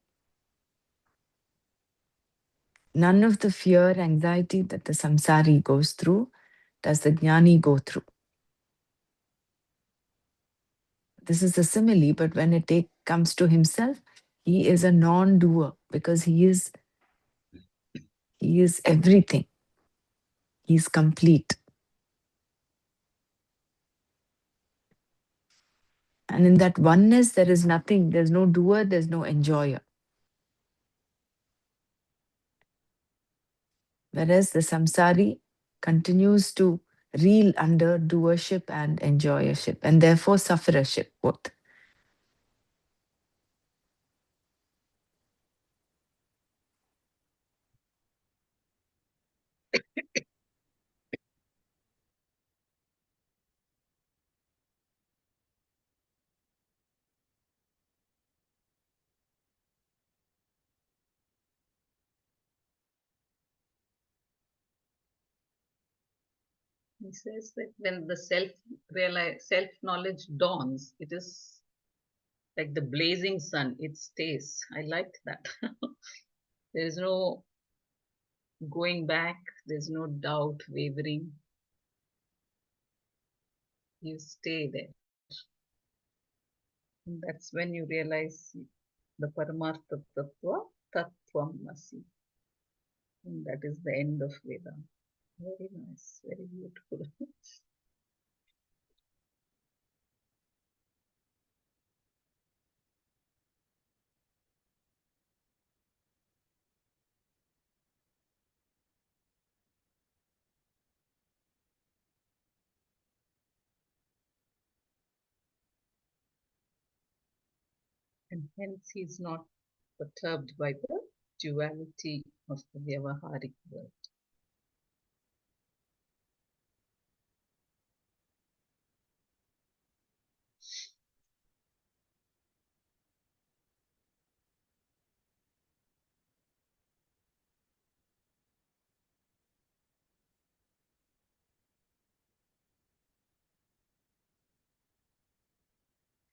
None of the fear, anxiety that the samsari goes through does the jnani go through. This is a simile, but when comes to himself, he is a non-doer because he is everything. He's complete. And in that oneness, there is nothing. There's no doer, there's no enjoyer. Whereas the samsari continues to reel under doership and enjoyership, and therefore sufferership both. He says that when the self knowledge dawns, it is like the blazing sun, it stays. I liked that. There is no going back, there's no doubt, wavering. You stay there. And that's when you realize the Paramartha Tattva, Tattvam Masi. And that is the end of Vedanta. Very nice, very beautiful. And hence he is not perturbed by the duality of the Vyavaharic world.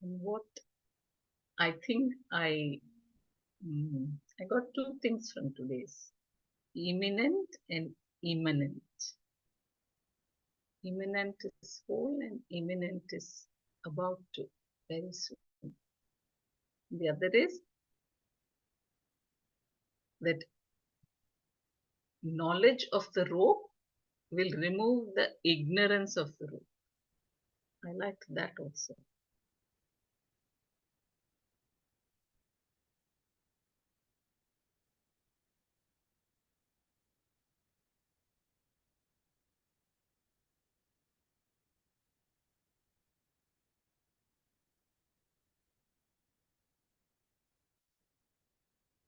And what I think I got two things from today's imminent and immanent. Imminent is whole and imminent is about to, very soon. The other is that knowledge of the rope will remove the ignorance of the rope. I like that also.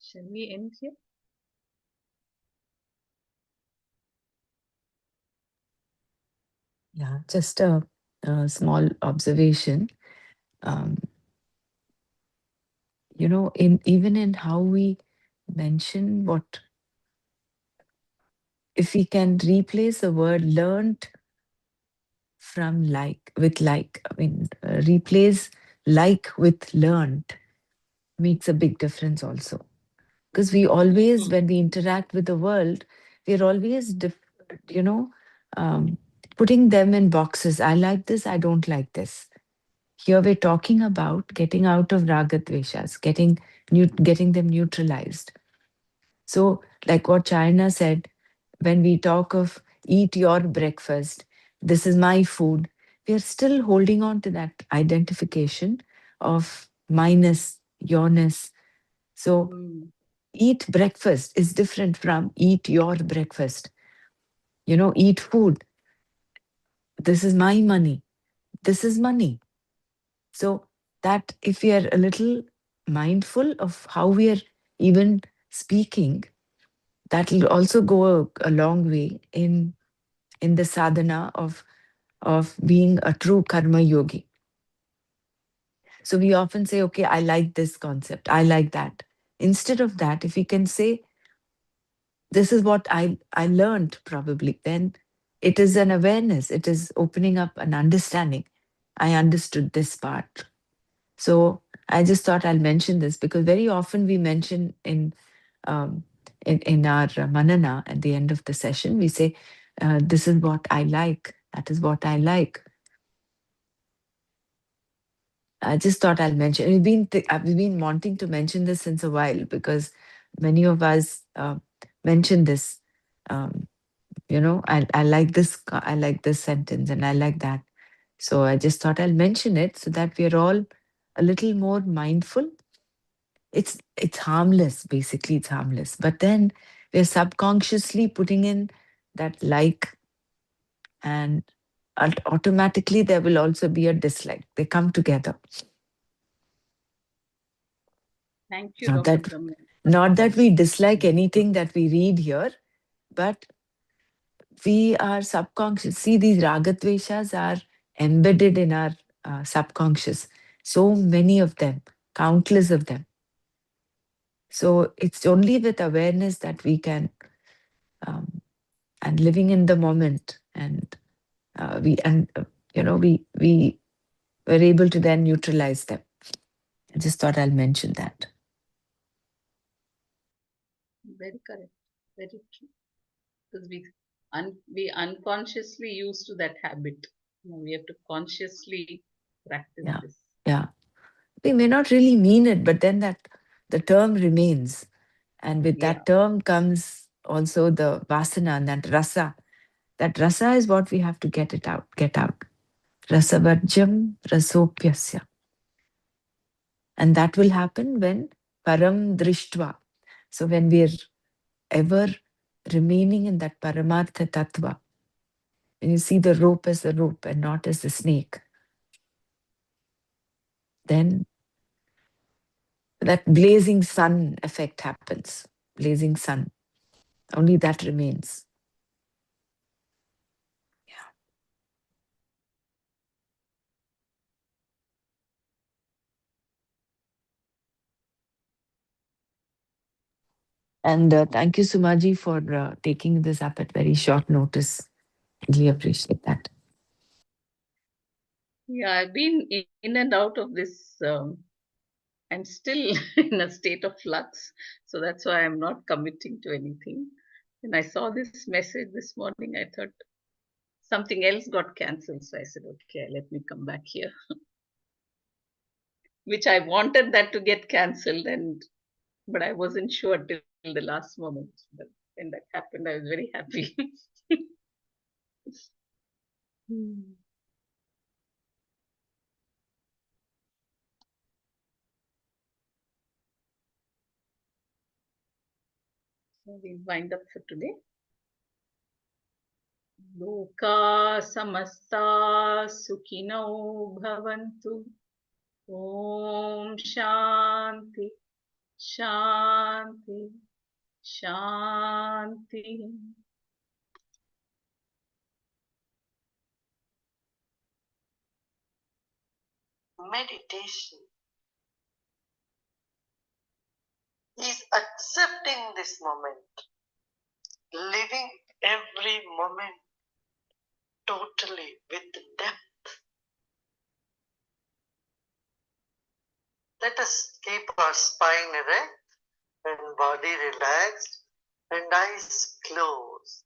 Shall we end here? Yeah, just a small observation. Um, even in how we mention what, if we can replace the word learned from like with like, replace like with learned makes a big difference also. Because we always, when we interact with the world, we're always, you know, um, putting them in boxes. I like this, I don't like this. Here we're talking about getting out of ragadveshas, getting them neutralized. So, like what China said, when we talk of eat your breakfast, this is my food, we are still holding on to that identification of minus, yourness. So, Mm. eat breakfast is different from eat your breakfast. Eat food. This is my money. This is money. So, that if we are a little mindful of how we are even speaking, that will also go a long way in the sadhana of being a true karma yogi. So we often say, okay, I like this concept, I like that. Instead of that, if we can say, this is what I learned, probably, then it is an awareness, it is opening up an understanding. I understood this part. So I just thought I'll mention this because very often we mention um, in our manana at the end of the session, we say, this is what I like, that is what I like. I just thought I'll mention. I've been wanting to mention this since a while because many of us mention this. Um, I like this. I like this sentence, and I like that. So I just thought I'll mention it so that we are all a little more mindful. It's harmless. Basically, it's harmless. But then we're subconsciously putting in that like, and automatically there will also be a dislike. They come together. Thank you, Not Dr. that Brahman, for not this that we explanation. dislike anything that we read here, but we are subconscious. See, these ragadveshas are embedded in our subconscious. So many of them, countless of them. So it's only with awareness that we can, and living in the moment, and we were able to then neutralize them. I just thought I'll mention that. Very correct. Very true. Because we unconsciously used to that habit. We have to consciously practice Yeah, this. yeah. We may not really mean it, but then that the term remains. And with Yeah. that term comes also the vasana and that rasa. That rasa is what we have to get out, get out. Rasavajjam rasopyasya. And that will happen when param drishtva. So when we are ever remaining in that paramartha tattva, when you see the rope as the rope and not as the snake, then that blazing sun effect happens. Blazing sun. Only that remains. Yeah. And thank you, Sumaji, for taking this up at very short notice. Really appreciate that. Yeah, I've been in and out of this. I'm still in a state of flux. So that's why I'm not committing to anything. When I saw this message this morning, I thought something else got cancelled. So I said, okay, let me come back here. Which I wanted that to get cancelled, but I wasn't sure till the last moment. But when that happened, I was very happy. Hmm. So we wind up for today. लोका समस्ता सुखिनो भवन्तु. ॐ शान्ति शान्ति शान्ति. Meditation is accepting this moment, living every moment totally with depth. Let us keep our spine erect and body relaxed and eyes closed.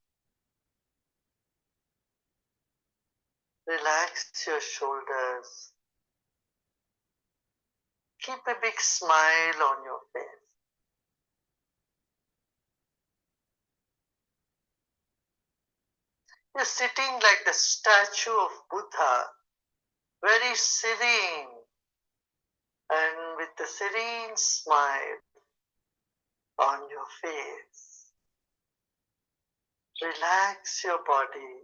Relax your shoulders. Keep a big smile on your face. You're sitting like the statue of Buddha, very serene and with a serene smile on your face. Relax your body.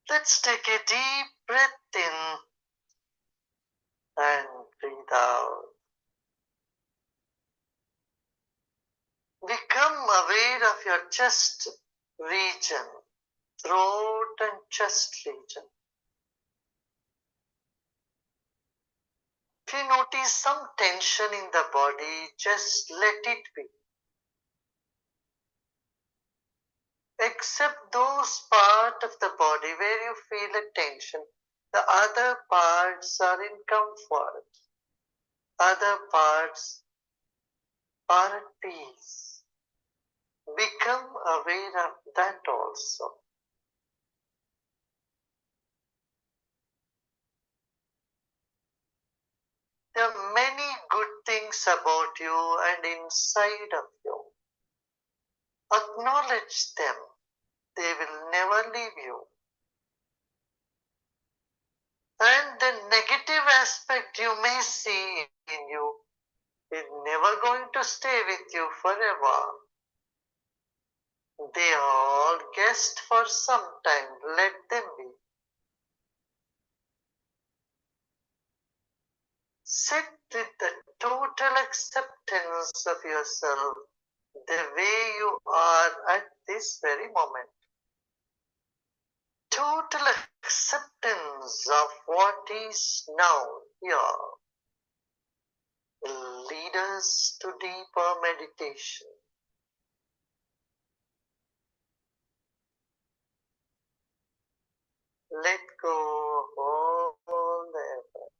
Let's take a deep breath in and breathe out. Become aware of your chest region, throat and chest region. If you notice some tension in the body, just let it be. Except those parts of the body where you feel a tension, the other parts are in comfort. Other parts are at peace. Become aware of that also. There are many good things about you and inside of you. Acknowledge them. They will never leave you. And the negative aspect you may see in you is never going to stay with you forever. They are all guests for some time. Let them be. Sit with the total acceptance of yourself the way you are at this very moment. Total acceptance of what is now here will lead us to deeper meditation. Let go of all the effort.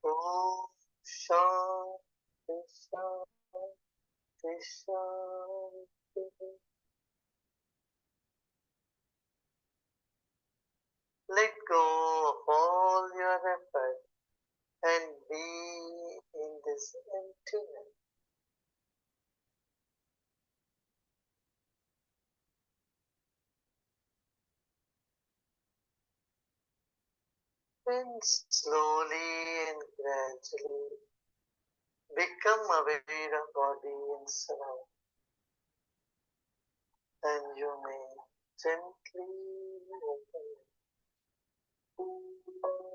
Om Shanti Shanti Shanti. Let go of all your effort and be in this emptiness. Then slowly and gradually become aware of body and surroundings, and you may gently open.